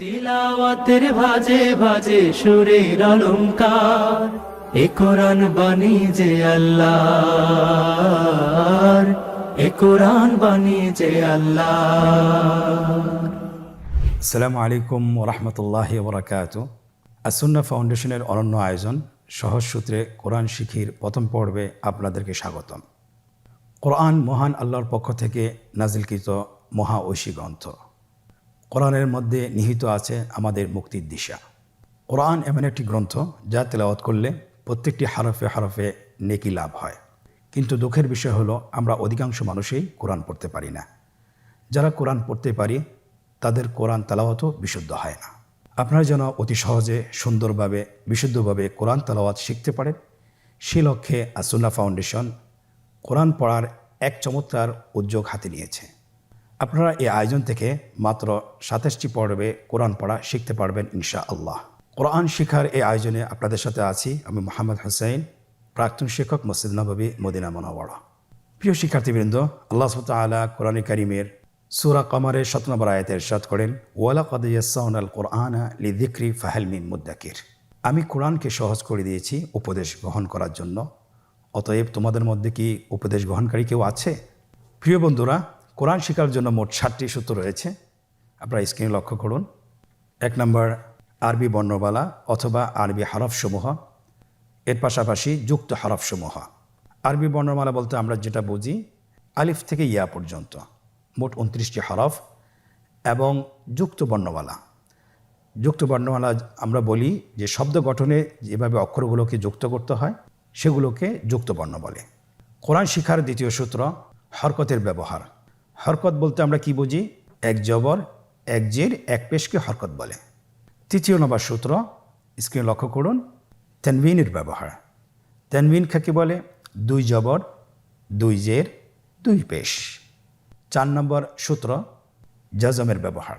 তিলাওয়াতের ভাজে ভাজে সুরের অলংকার, এ কোরআন বাণী যে আল্লাহর, এ কোরআন বাণী যে আল্লাহর। আসসালামু আলাইকুম ওরহমতুল্লাহি ওবরাকাতুহু। আসুন্নাহ ফাউন্ডেশনের অনন্য আয়োজন সহজ সূত্রে কোরআন শিখির প্রথম পর্বে আপনাদেরকে স্বাগতম। কোরআন মহান আল্লাহর পক্ষ থেকে নাজিলকৃত মহা ঐশী গ্রন্থ। কোরআনের মধ্যে নিহিত আছে আমাদের মুক্তির দিশা। কোরআন এমন একটি গ্রন্থ যা তেলাওয়াত করলে প্রত্যেকটি হরফে হরফে নেকি লাভ হয়, কিন্তু দুঃখের বিষয় হলো আমরা অধিকাংশ মানুষই কোরআন পড়তে পারি না। যারা কোরআন পড়তে পারি তাদের কোরআন তেলাওয়াতও বিশুদ্ধ হয় না। আপনারা যেন অতি সহজে সুন্দরভাবে বিশুদ্ধভাবে কোরআন তেলাওয়াত শিখতে পারেন, সে লক্ষ্যে আসুন্নাহ ফাউন্ডেশন কোরআন পড়ার এক চমৎকার উদ্যোগ হাতে নিয়েছে। আপনারা এই আয়োজন থেকে মাত্র 27টি পর্বে কোরআন পড়া শিখতে পারবেন ইনশাআল্লাহ। কোরআন শিখার এই আয়োজনে আপনাদের সাথে আছি আমি মোহাম্মদ হোসেন, প্রাক্তন শিক্ষক, মসজিদ নববী, মদিনা মুনাওয়ারা। প্রিয় শিক্ষার্থীবৃন্দ, আল্লাহ সুবহানাহু ওয়া তাআলা কোরআন কারীমের সূরা কমারের 7 নম্বর আয়াতে ইরশাদ করেন, ওয়ালাকাদ ইয়াসসারনাল কুরআনা লিযিকরি ফাহাল মিন মুদ্দাকির। আমি কোরআনকে সহজ করে দিয়েছি উপদেশ গ্রহণ করার জন্য, অতএব তোমাদের মধ্যে কি উপদেশ গ্রহণকারী কেউ আছে? প্রিয় বন্ধুরা, কোরআন শেখার জন্য মোট 7টি সূত্র রয়েছে। আপনারা স্ক্রিনে লক্ষ্য করুন। 1 নম্বর আরবি বর্ণমালা অথবা আরবি হরফসমূহ, এর পাশাপাশি যুক্ত হরফসমূহ। আরবি বর্ণমালা বলতে আমরা যেটা বুঝি আলিফ থেকে ইয়া পর্যন্ত মোট 29টি হরফ, এবং যুক্ত বর্ণমালা। যুক্ত বর্ণমালা আমরা বলি যে শব্দ গঠনে যেভাবে অক্ষরগুলোকে যুক্ত করতে হয় সেগুলোকে যুক্ত বর্ণ বলে। কোরআন শিখার দ্বিতীয় সূত্র হরকতের ব্যবহার। হরকত বলতে আমরা কি বুঝি? এক জবর, এক জের, এক পেশকে হরকত বলে। তৃতীয় নম্বর সূত্র, স্ক্রিনে লক্ষ্য করুন, তানবিনের ব্যবহার। তানবিন কাকে বলে? 2 জবর, 2 জের, 2 পেশ। 4 নম্বর সূত্র জজমের ব্যবহার।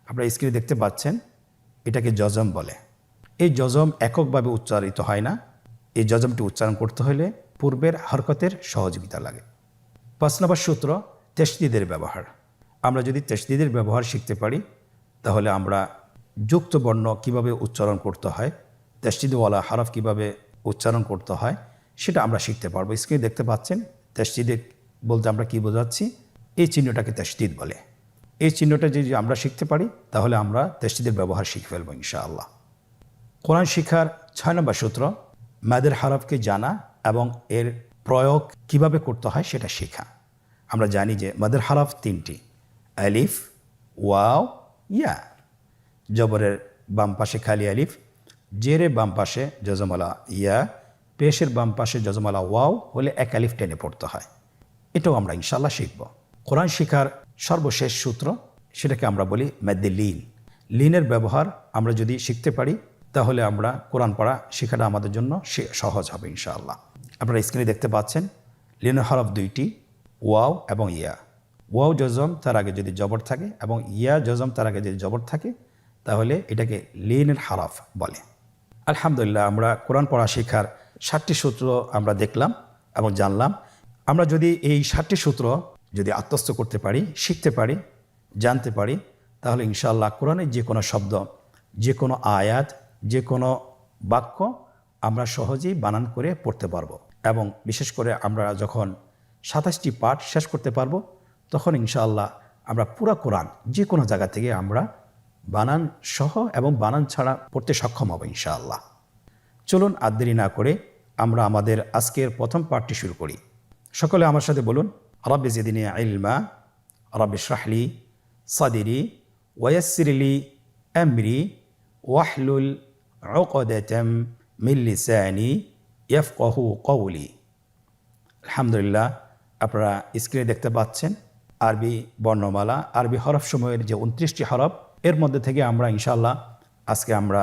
আপনারা স্ক্রিনে দেখতে পাচ্ছেন, এটাকে জজম বলে। এই জজম এককভাবে উচ্চারিত হয় না, এই জজমটি উচ্চারণ করতে হলে পূর্বের হরকতের সহযোগিতা লাগে। 5 নম্বর সূত্র তাশদীদের ব্যবহার। আমরা যদি তাশদীদের ব্যবহার শিখতে পারি তাহলে আমরা যুক্ত বর্ণ কিভাবে উচ্চারণ করতে হয়, তাশদীদওয়ালা হরফ কিভাবে উচ্চারণ করতে হয় সেটা আমরা শিখতে পারবো। স্ক্রিনে দেখতে পাচ্ছেন, তাশদীদ বলতে আমরা কি বোঝাচ্ছি? এই চিহ্নটাকে তাশদীদ বলে। এই চিহ্নটা যদি আমরা শিখতে পারি তাহলে আমরা তাশদীদের ব্যবহার শিখে ফেলবো ইনশাআল্লাহ। কোরআন শিখার 6 নম্বর সূত্র মাদের হরফকে জানা এবং এর প্রয়োগ কিভাবে করতে হয় সেটা শেখা। আমরা জানি যে মাদের হরফ 3টি, আলিফ, ওয়াও, ইয়া। জবরের বাম পাশে খালি আলিফ, জেরের বাম পাশে জজমালা ইয়া, পেশের বাম পাশে জজমালা ওয়াও হলে এক আলিফ টেনে পড়তে হয়। এটাও আমরা ইনশাআল্লাহ শিখব। কোরআন শিখার সর্বশেষ সূত্র, সেটাকে আমরা বলি মাদ্দে লিন। লিনের ব্যবহার আমরা যদি শিখতে পারি তাহলে আমরা কোরআন পড়া শেখাটা আমাদের জন্য সহজ হবে ইনশাআল্লাহ। আপনারা স্ক্রিনে দেখতে পাচ্ছেন, লিনের হরফ 2টি, ওয়াও এবং ইয়া। ওয়াও জজম তার আগে যদি জবর থাকে এবং ইয়া জজম তার আগে যদি জবর থাকে তাহলে এটাকে লিনের হরফ বলে। আলহামদুলিল্লাহ, আমরা কোরআন পড়া শেখার 7টি সূত্র আমরা দেখলাম এবং জানলাম। আমরা যদি এই 7টি সূত্র যদি আত্মস্থ করতে পারি, শিখতে পারি, জানতে পারি, তাহলে ইনশাআল্লাহ কোরআনের যে কোনো শব্দ, যে কোনো আয়াত, যে কোনো বাক্য আমরা সহজেই বানান করে পড়তে পারবো। এবং বিশেষ করে আমরা যখন 27টি পাঠ শেষ করতে পারবো তখন ইনশাআল্লাহ আমরা পুরা কোরআন যে কোনো জায়গা থেকে আমরা বানান সহ এবং বানান ছাড়া পড়তে সক্ষম হব ইনশাআল্লাহ। চলুন আর দেরি না করে আমরা আমাদের আজকের প্রথম পাঠটি শুরু করি। সকলে আমার সাথে বলুন, রব্বি জিদনি ইলমা, রব্বি ইশরাহ লি সাদরি ওয়ায়াসসির লি আমরি ওয়াহলুল উকদাতাম মিন লিসানি ইয়াফকাহু কওলি। আলহামদুলিল্লাহ, আপনারা স্ক্রিনে দেখতে পাচ্ছেন আরবি বর্ণমালা, আরবি হরফসমূহের যে 29টি হরফ, এর মধ্যে থেকে আমরা ইনশাআল্লাহ আজকে আমরা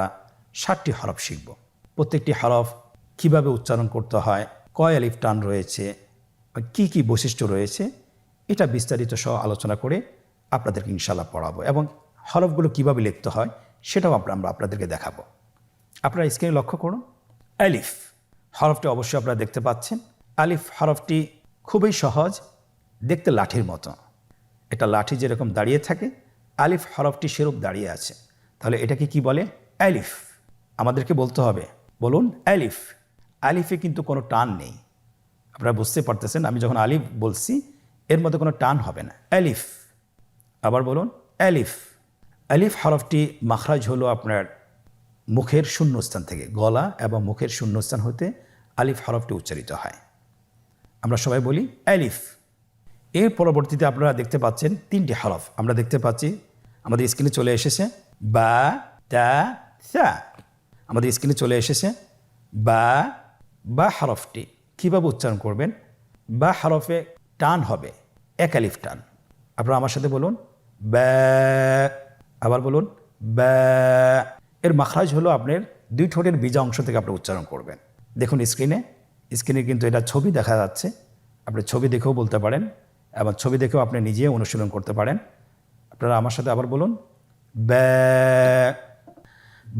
7টি হরফ শিখব। প্রত্যেকটি হরফ কিভাবে উচ্চারণ করতে হয়, কয় আলিফ টান রয়েছে, কি কি বৈশিষ্ট্য রয়েছে, এটা বিস্তারিত সহ আলোচনা করে আপনাদেরকে ইনশাআল্লাহ পড়াবো এবং হরফগুলো কিভাবে লিখতে হয় সেটাও আমরা আপনাদেরকে দেখাবো। আপনারা স্ক্রিনে লক্ষ্য করুন, আলিফ হরফটি অবশ্যই আপনারা দেখতে পাচ্ছেন। আলিফ হরফটি খুবই সহজ, দেখতে লাঠির মতো। এটা লাঠি যেরকম দাঁড়িয়ে থাকে আলিফ হরফটি সেরূপ দাঁড়িয়ে আছে, তাহলে এটাকে কি বলে? আলিফ। আমাদেরকে বলতে হবে, বলুন আলিফ। আলিফে কিন্তু কোনো টান নেই, আপনারা বুঝতে পারতেছেন। আমি যখন আলিফ বলছি এর মধ্যে কোনো টান হবে না, আলিফ। আবার বলুন আলিফ। আলিফ হরফটি মাখরাজ হলো আপনার মুখের শূন্যস্থান থেকে, গলা এবং মুখের শূন্যস্থান হতে আলিফ হরফটি উচ্চারিত হয়। আমরা সবাই বলি আলিফ। এর পরবর্তীতে আপনারা দেখতে পাচ্ছেন 3টি হরফ আমরা দেখতে পাচ্ছি আমাদের স্ক্রিনে চলে এসেছে, বা, তা, সা। আমাদের স্ক্রিনে চলে এসেছে বা হরফটি কীভাবে উচ্চারণ করবেন? বা হরফে টান হবে, এক আলিফ টান। আপনারা আমার সাথে বলুন বা। আবার বলুন বা। এর মাখরাজ হলো আপনার 2 ঠোঁটের বিজা অংশ থেকে আপনি উচ্চারণ করবেন। দেখুন স্ক্রিনে কিন্তু এটা ছবি দেখা যাচ্ছে, আপনি ছবি দেখেও বলতে পারেন এবং ছবি দেখেও আপনি নিজে অনুশীলন করতে পারেন। আপনারা আমার সাথে আবার বলুন বা।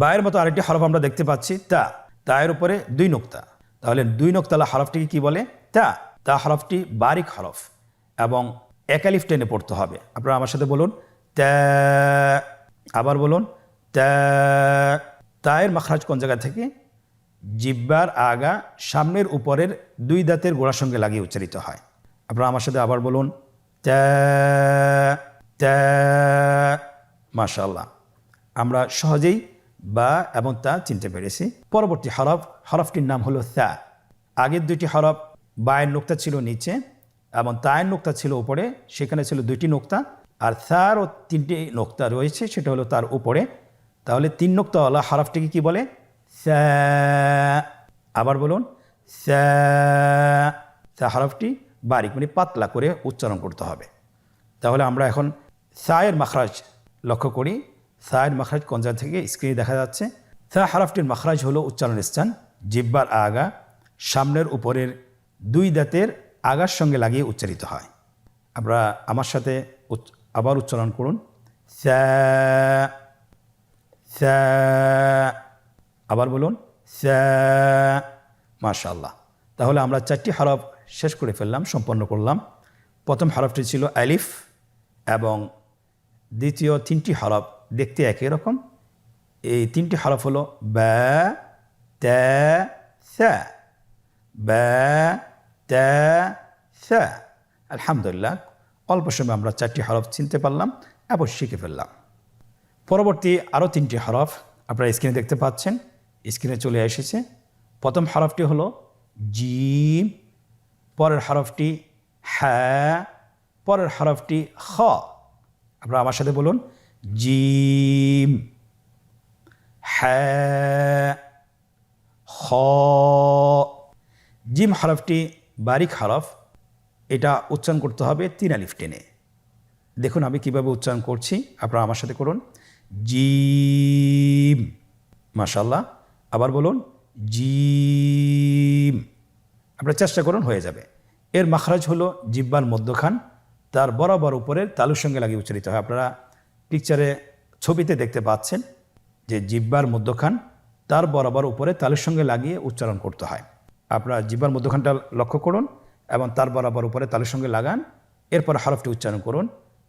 বায়ের মতো আরেকটি হরফ আমরা দেখতে পাচ্ছি তা। তায়ের উপরে 2 নোক্তা, তাহলে 2 নোক্তালা হরফটিকে কি বলে? তা হরফটি বারিক হরফ এবং এক আলিফ টেনে পড়তে হবে। আপনারা আমার সাথে বলুন তা। আবার বলুন তা। তায়ের মাখরাজ কোন জায়গা থেকে? জিহ্বার আগা সামনের উপরের 2 দাঁতের গোড়ার সঙ্গে লাগিয়ে উচ্চারিত হয়। আপনারা আমার সাথে আবার বলুন তা। মাশাআল্লাহ, আমরা সহজেই বা এবং তা চিনতে পেরেছি। পরবর্তী হরফটির নাম হলো সা। আগের 2টি হরফ, বায়ের নোক্তা ছিল নিচে এবং তায়ের নোক্তা ছিল উপরে, সেখানে ছিল 2টি নোক্তা, আর সারও 3টি নোক্তা রয়েছে, সেটা হলো তার উপরে। তাহলে 3 নোক্তাওয়ালা হরফটিকে কি বলে? সা। আবার বলুন সা। সা হরফটি বারিক মানে পাতলা করে উচ্চারণ করতে হবে। তাহলে আমরা এখন সায়ের মাখরাজ লক্ষ্য করি। সায়ের মাখরাজ কোন জায়গা থেকে? স্ক্রিনে দেখা যাচ্ছে। সা হরফটির মাখরাজ হলো উচ্চারণের স্থান জিহ্বার আগা সামনের উপরের 2 দাঁতের আগার সঙ্গে লাগিয়ে উচ্চারিত হয়। আমরা আমার সাথে আবার উচ্চারণ করুন সা। সা। আবার বলুন সা। মাশাআল্লাহ, তাহলে আমরা 4টি হরফ শেষ করে ফেললাম, সম্পন্ন করলাম। প্রথম হরফটি ছিল আলিফ এবং দ্বিতীয় 3টি হরফ দেখতে একই রকম। এই 3টি হরফ হলো বা, তা, সা। বা, তা, সা। আলহামদুলিল্লাহ, অল্প সময় আমরা 4টি হরফ চিনতে পারলাম এবং শিখে ফেললাম। পরবর্তী আরও 3টি হরফ আপনারা স্ক্রিনে দেখতে পাচ্ছেন, স্ক্রিনে চলে এসেছে। প্রথম হরফটি হলো জিম, পরের হরফটি হা, পরের হরফটি খ। আপনারা আমার সাথে বলুন জিম, হা, খ। জিম হরফটি বারিক হরফ, এটা উচ্চারণ করতে হবে 3 আলিফ টেনে। দেখুন আমি কিভাবে উচ্চারণ করছি, আপনারা আমার সাথে করুন জিম। মাশাআল্লাহ, আবার বলুন জিম। আপনারা চেষ্টা করুন, হয়ে যাবে। এর মাখরাজ হলো জিহ্বার মধ্যখান, তার বরাবর উপরের তালুর সঙ্গে লাগিয়ে উচ্চারিত হয়। আপনারা পিকচারে ছবিতে দেখতে পাচ্ছেন যে জিহ্বার মধ্যখান তার বরাবর উপরে তালুর সঙ্গে লাগিয়ে উচ্চারণ করতে হয়। আপনারা জিহ্বার মধ্যখানটা লক্ষ্য করুন এবং তার বরাবর উপরে তালুর সঙ্গে লাগান, এরপর হরফটি উচ্চারণ করুন,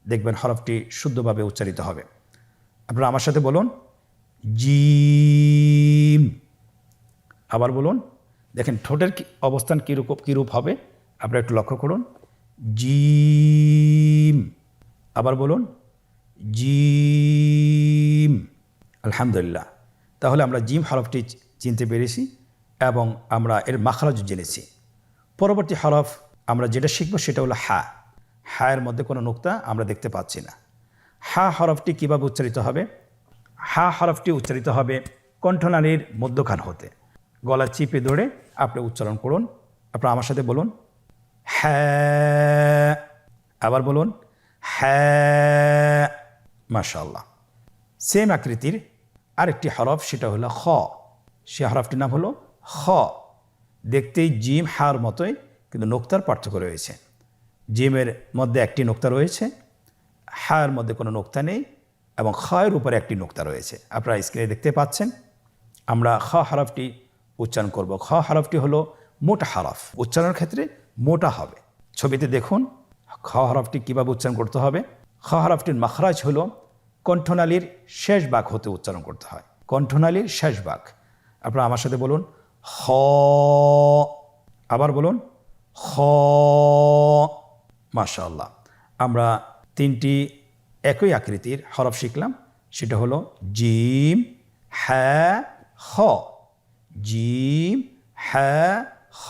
দেখবেন হরফটি শুদ্ধভাবে উচ্চারিত হবে। আপনারা আমার সাথে বলুন জিম। আবার বলুন, দেখেন ঠোঁটের অবস্থান কীরূপ হবে, আপনারা একটু লক্ষ্য করুন জিম। আবার বলুন জিম। আলহামদুলিল্লাহ, তাহলে আমরা জিম হরফটি চিনতে পেরেছি এবং আমরা এর মাখরাজ জেনেছি। পরবর্তী হরফ আমরা যেটা শিখব সেটা হলো হা। হায়ের মধ্যে কোনো নোক্তা আমরা দেখতে পাচ্ছি না। হা হরফটি কীভাবে উচ্চারিত হবে? হা হরফটি উচ্চারিত হবে কণ্ঠনালীর মধ্যখান হতে। গলা চিপে ধরে আপনি উচ্চারণ করুন। আপনারা আমার সাথে বলুন হ্যাঁ। আবার বলুন হ্যাঁ। মাশাআল্লাহ। সেম আকৃতির আরেকটি হরফ, সেটা হলো খ। সে হরফটির নাম হলো খ। দেখতেই জিম হার মতোই, কিন্তু নোক্তার পার্থক্য রয়েছে। জিমের মধ্যে একটি নোক্তা রয়েছে, হায়ের মধ্যে কোনো নোক্তা নেই এবং খয়ের উপরে একটি নোক্তা রয়েছে। আপনারা স্ক্রিনে দেখতে পাচ্ছেন। আমরা খ হরফটি উচ্চারণ করব। খ হরফটি হলো মোটা হরফ, উচ্চারণের ক্ষেত্রে মোটা হবে। ছবিতে দেখুন খ হরফটি কীভাবে উচ্চারণ করতে হবে। খ হরফটির মাখরাজ হলো কণ্ঠনালীর শেষ ভাগ হতে উচ্চারণ করতে হয়, কণ্ঠনালীর শেষ ভাগ। আপনারা আমার সাথে বলুন খ, আবার বলুন খ। মাশাআল্লাহ, আমরা তিনটি একই আকৃতির হরফ শিখলাম, সেটা হলো জিম, হ্যাঁ, খ। জিম, হ্যাঁ, খ।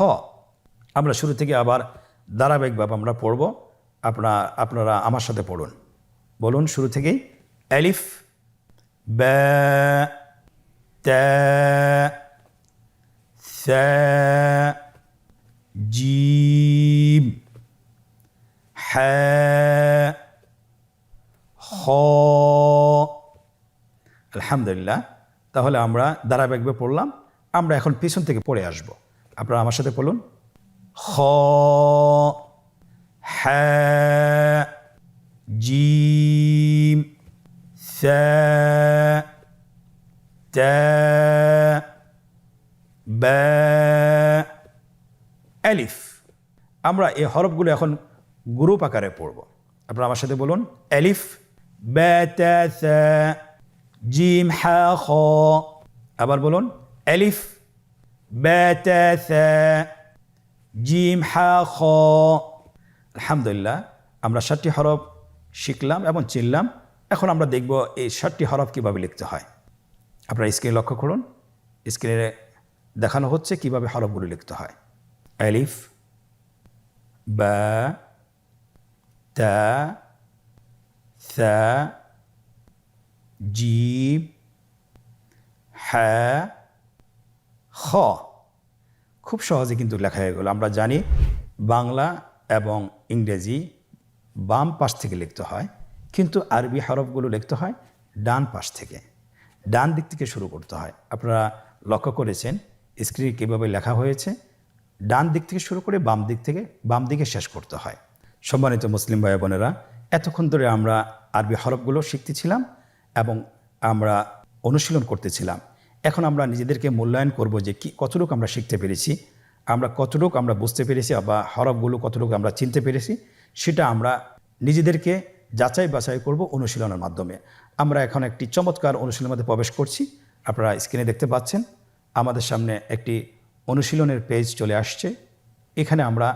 আমরা শুরু থেকে আবার ধারাবাহিকভাবে আমরা পড়ব, আপনারা আমার সাথে পড়ুন। বলুন শুরু থেকেই, আলিফ, বা, তা, সা, জিম, হ্যাঁ, খ। আলহামদুলিল্লাহ, তাহলে আমরা ধারাবাহিকভাবে পড়লাম। আমরা এখন পিছন থেকে পড়ে আসব। আপনারা আমার সাথে পড়ুন খ, হ্যাঁ, জিম, সা, তা, বা, আলিফ। আমরা এই হরফগুলো এখন গ্রুপ আকারে পড়ব। আপনারা আমার সাথে বলুন আলিফ, বা, তা, সা, জিম, হা, খ। আবার বলুন আলিফ, বা, তা, সা, জিম, হা, খ। আলহামদুলিল্লাহ, আমরা 7টি হরফ শিখলাম এবং চিনলাম। এখন আমরা দেখব এই 7টি হরফ কীভাবে লিখতে হয়। আপনারা স্ক্রিনে লক্ষ্য করুন, স্ক্রিনে দেখানো হচ্ছে কিভাবে হরফগুলো লিখতে হয়। আলিফ, বা, তা, সা, জিম, হা, খ। খুব সহজে কিন্তু লেখা হয়ে গেল। আমরা জানি বাংলা এবং ইংরেজি বাম পাশ থেকে লিখতে হয়, কিন্তু আরবি হরফগুলো লিখতে হয় ডান পাশ থেকে, ডান দিক থেকে শুরু করতে হয়। আপনারা লক্ষ্য করেছেন স্ক্রিনে কীভাবে লেখা হয়েছে, ডান দিক থেকে শুরু করে বাম দিকে শেষ করতে হয়। সম্মানিত মুসলিম ভাই বোনেরা, এতক্ষণ ধরে আমরা আরবি হরফগুলো শিখতেছিলাম এবং আমরা অনুশীলন করতেছিলাম। এখন আমরা নিজেদেরকে মূল্যায়ন করব যে কতটুকু আমরা শিখতে পেরেছি, কতটুকু আমরা বুঝতে পেরেছি, বা হরফগুলো কতটুকু আমরা চিনতে পেরেছি, সেটা আমরা নিজেদেরকে যাচাই বাছাই করব অনুশীলনের মাধ্যমে। আমরা এখন একটি চমৎকার অনুশীলনের মধ্যে প্রবেশ করছি। আপনারা স্ক্রিনে দেখতে পাচ্ছেন আমাদের সামনে একটি অনুশীলনের পেজ চলে আসছে। এখানে আমরা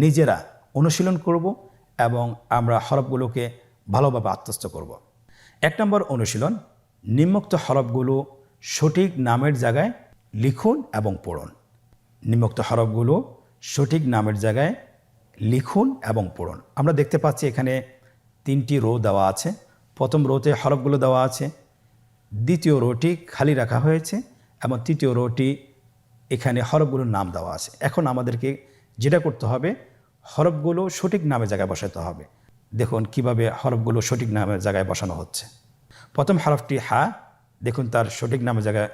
নিজেরা অনুশীলন করব এবং আমরা হরফগুলোকে ভালোভাবে আত্মস্থ করব। 1 নম্বর অনুশীলন, নিম্নোক্ত হরফগুলো সঠিক নামের জায়গায় লিখুন এবং পড়ুন। নিম্নোক্ত হরফগুলো সঠিক নামের জায়গায় লিখুন এবং পড়ুন। আমরা দেখতে পাচ্ছি এখানে 3টি রো দেওয়া আছে। প্রথম রোতে হরফগুলো দেওয়া আছে, দ্বিতীয় রোটি খালি রাখা হয়েছে এবং তৃতীয় রোটি এখানে হরফগুলোর নাম দেওয়া আছে। এখন আমাদেরকে যেটা করতে হবে, হরফগুলো সঠিক নামের জায়গায় বসাতে হবে। দেখুন কিভাবে হরফগুলো সঠিক নামের জায়গায় বসানো হচ্ছে। প্রথম হরফটি হা, দেখুন তার সঠিক নামের জায়গায়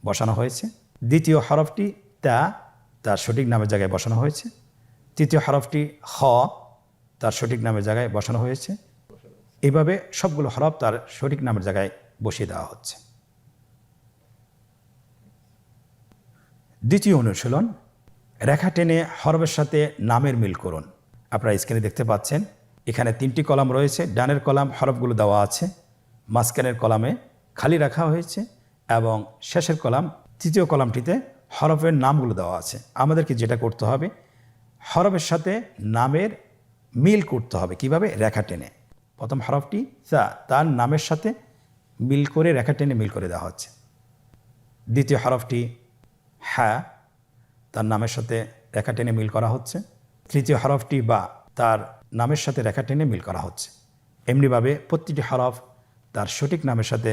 বসানো হয়েছে। দ্বিতীয় হরফটি তা, তার সঠিক নামের জায়গায় বসানো হয়েছে। তৃতীয় হরফটি খ, তার সঠিক নামের জায়গায় বসানো হয়েছে। এভাবে সবগুলো হরফ তার সঠিক নামের জায়গায় বসিয়ে দেওয়া হচ্ছে। দ্বিতীয় অনুশীলন, রেখা টেনে হরফের সাথে নামের মিল করুন। আপনারা স্ক্রিনে দেখতে পাচ্ছেন এখানে 3টি কলাম রয়েছে। ডানের কলাম হরফগুলো দেওয়া আছে, মাঝখানের কলামে খালি রাখা হয়েছে এবং শেষের কলাম, তৃতীয় কলামটিতে হরফের নামগুলো দেওয়া আছে। আমাদেরকে যেটা করতে হবে, হরফের সাথে নামের মিল করতে হবে। কিভাবে? রেখা টেনে। প্রথম হরফটি সা, তার নামের সাথে মিল করে রেখা টেনে মিল করে দেওয়া হচ্ছে। দ্বিতীয় হরফটি হ্যাঁ, তার নামের সাথে রেখা টেনে মিল করা হচ্ছে। তৃতীয় হরফটি বা, তার নামের সাথে রেখা টেনে মিল করা হচ্ছে। এমনিভাবে প্রতিটি হরফ তার সঠিক নামের সাথে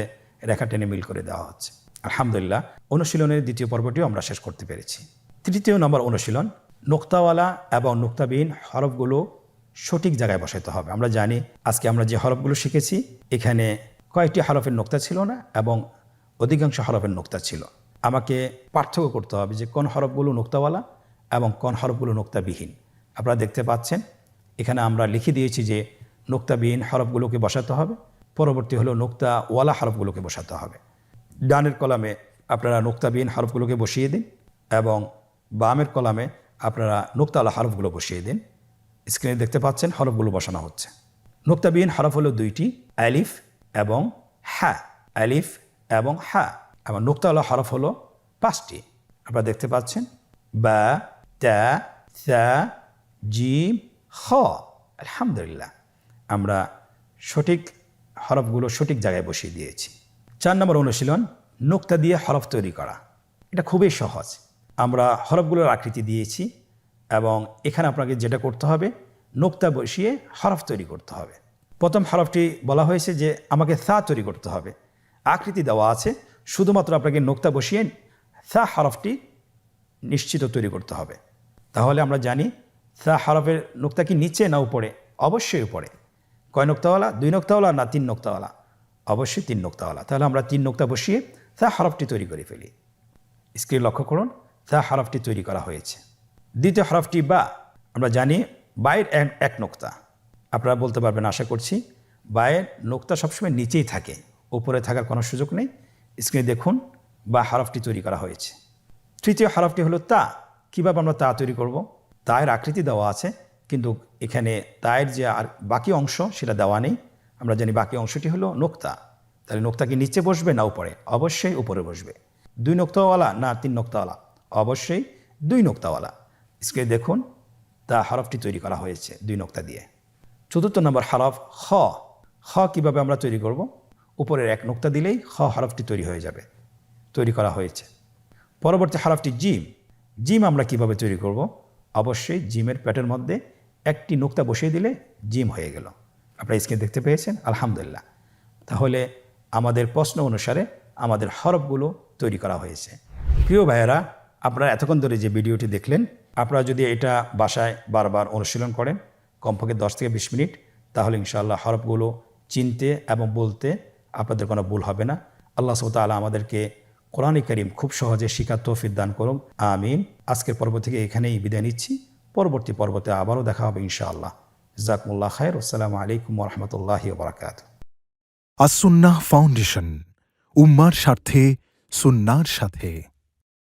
রেখা টেনে মিল করে দেওয়া হচ্ছে। আলহামদুলিল্লাহ, অনুশীলনের দ্বিতীয় পর্বটিও আমরা শেষ করতে পেরেছি। তৃতীয় নম্বর অনুশীলন, নোক্তাওয়ালা এবং নোক্তাবিহীন হরফগুলো সঠিক জায়গায় বসাতে হবে। আমরা জানি আজকে আমরা যে হরফগুলো শিখেছি এখানে কয়েকটি হরফের নোক্তা ছিল না এবং অধিকাংশ হরফের নোক্তা ছিল। আমাকে পার্থক্য করতে হবে যে কোন হরফগুলো নোক্তাওয়ালা এবং কোন হরফগুলো নোক্তাবিহীন। আপনারা দেখতে পাচ্ছেন এখানে আমরা লিখে দিয়েছি যে নোক্তাবিহীন হরফগুলোকে বসাতে হবে, পরবর্তী হলো নোক্তাওয়ালা হরফগুলোকে বসাতে হবে। ডানের কলামে আপনারা নোক্তাবিহীন হরফগুলোকে বসিয়ে দিন এবং বামের কলামে আপনারা নোক্তাওয়ালা হরফগুলো বসিয়ে দিন। স্ক্রিনে দেখতে পাচ্ছেন হরফগুলো বসানো হচ্ছে। নোক্তাবিহীন হরফ হলো 2টি, আলিফ এবং হা, আলিফ এবং হা। এবং নুক্তাওয়ালা হরফ হলো 5টি, আপনারা দেখতে পাচ্ছেন, বা, তা, সা, জিম, খ। আলহামদুলিল্লাহ, আমরা সঠিক হরফগুলো সঠিক জায়গায় বসিয়ে দিয়েছি। 4 নম্বর অনুশীলন, নুক্তা দিয়ে হরফ তৈরি করা। এটা খুবই সহজ। আমরা হরফগুলোর আকৃতি দিয়েছি এবং এখানে আপনাকে যেটা করতে হবে, নুক্তা বসিয়ে হরফ তৈরি করতে হবে। প্রথম হরফটি বলা হয়েছে যে আমাকে সা তৈরি করতে হবে, আকৃতি দেওয়া আছে, শুধুমাত্র আপনাকে নুক্তা বসিয়ে সা হরফটি নিশ্চিত তৈরি করতে হবে। তাহলে আমরা জানি সা হরফের নুক্তা কি নিচে না উপরে? অবশ্যই উপরে। কয় নোক্তাওয়ালা? 2 নোক্তাওয়ালা না 3 নোক্তাওয়ালা? অবশ্যই 3 নোক্তাওয়ালা। তাহলে আমরা 3 নোক্তা বসিয়ে সা হরফটি তৈরি করে ফেলি। স্ক্রিন লক্ষ্য করুন, সা হরফটি তৈরি করা হয়েছে। দ্বিতীয় হরফটি বা। আমরা জানি বায়ের এক নোক্তা। আপনারা বলতে পারবেন আশা করছি, বায়ের নোক্তা সবসময় নিচেই থাকে, উপরে থাকার কোনো সুযোগ নেই। স্ক্রিনে দেখুন, বা হরফটি তৈরি করা হয়েছে। তৃতীয় হরফটি হলো তা। কীভাবে আমরা তা তৈরি করব? তায়ের আকৃতি দেওয়া আছে, কিন্তু এখানে তায়ের যে আর বাকি অংশ সেটা দেওয়া নেই। আমরা জানি বাকি অংশটি হলো নোক্তা। তাহলে নোক্তা কি নিচে বসবে না উপরে? অবশ্যই উপরে বসবে। 2 নোক্তাওয়ালা না 3 নোক্তাওয়ালা? অবশ্যই 2 নোক্তাওয়ালা। স্ক্রিনে দেখুন, তা হরফটি তৈরি করা হয়েছে 2 নোক্তা দিয়ে। চতুর্থ নম্বর হরফ খ। খ কীভাবে আমরা তৈরি করব? উপরের 1 নোক্তা দিলেই খ হরফটি তৈরি হয়ে যাবে, তৈরি করা হয়েছে। পরবর্তী হরফটি জিম। জিম আমরা কিভাবে তৈরি করব? অবশ্যই জিমের পেটের মধ্যে 1টি নোক্তা বসিয়ে দিলে জিম হয়ে গেল। আপনারা স্ক্রিনে দেখতে পেয়েছেন, আলহামদুলিল্লাহ। তাহলে আমাদের প্রশ্ন অনুসারে আমাদের হরফগুলো তৈরি করা হয়েছে। প্রিয় ভাইয়েরা, আপনারা এতক্ষণ ধরে যে ভিডিওটি দেখলেন, আপনারা যদি এটা বাসায় বারবার অনুশীলন করেন, কমপক্ষে 10 থেকে 20 মিনিট, তাহলে ইনশাআল্লাহ হরফগুলো চিনতে এবং বলতে আপনাদের কোনো ভুল হবে না। আল্লাহ সুবহানাহু ওয়া তাআলা আমাদেরকে কোরআনে কারীম খুব সহজে শিখার তৌফিক দান করুন, আমিন। আজকের পর্ব থেকে এখানেই বিদায় নিচ্ছি। পরবর্তী পর্বতে আবারও দেখা হবে ইনশাআল্লাহ। জাযাকুমুল্লাহ খায়র। আসসালামু আলাইকুম ওয়া রাহমাতুল্লাহি ওয়া বারাকাতুহু। আসুন্নাহ ফাউন্ডেশন, উম্মার স্বার্থে সুন্নাহর সাথে।